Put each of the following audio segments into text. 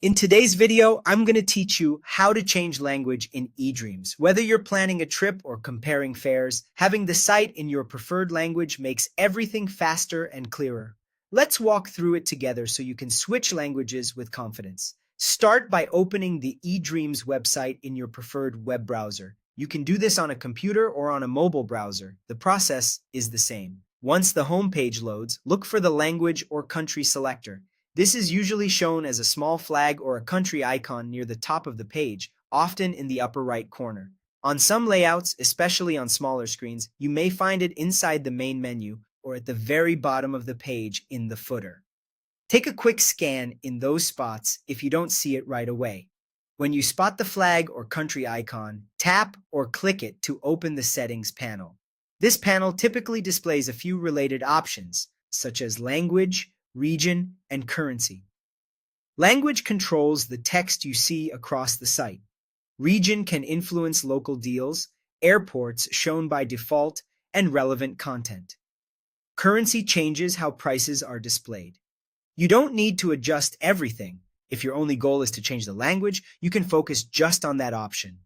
In today's video, I'm going to teach you how to change language in eDreams. Whether you're planning a trip or comparing fares, having the site in your preferred language makes everything faster and clearer. Let's walk through it together so you can switch languages with confidence. Start by opening the eDreams website in your preferred web browser. You can do this on a computer or on a mobile browser. The process is the same. Once the home page loads, look for the language or country selector. This is usually shown as a small flag or a country icon near the top of the page, often in the upper right corner. On some layouts, especially on smaller screens, you may find it inside the main menu or at the very bottom of the page in the footer. Take a quick scan in those spots if you don't see it right away. When you spot the flag or country icon, tap or click it to open the settings panel. This panel typically displays a few related options, such as language, region, and currency. Language controls the text you see across the site. Region can influence local deals, airports shown by default, and relevant content. Currency changes how prices are displayed. You don't need to adjust everything. If your only goal is to change the language, you can focus just on that option.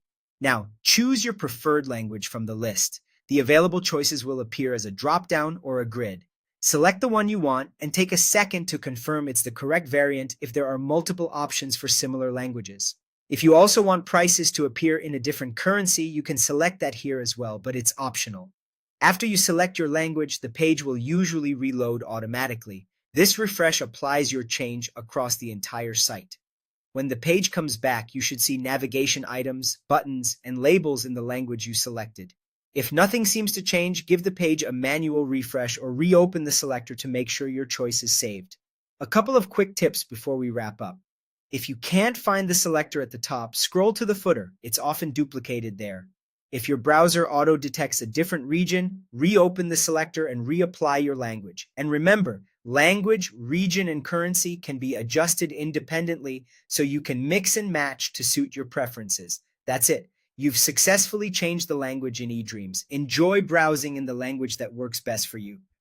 Now, choose your preferred language from the list. The available choices will appear as a drop-down or a grid. Select the one you want and take a second to confirm it's the correct variant if there are multiple options for similar languages. If you also want prices to appear in a different currency, you can select that here as well, but it's optional. After you select your language, the page will usually reload automatically. This refresh applies your change across the entire site. When the page comes back, you should see navigation items, buttons, and labels in the language you selected. If nothing seems to change, give the page a manual refresh or reopen the selector to make sure your choice is saved. A couple of quick tips before we wrap up. If you can't find the selector at the top, scroll to the footer. It's often duplicated there. If your browser auto-detects a different region, reopen the selector and reapply your language. And remember, language, region, and currency can be adjusted independently so you can mix and match to suit your preferences. That's it. You've successfully changed the language in eDreams. Enjoy browsing in the language that works best for you.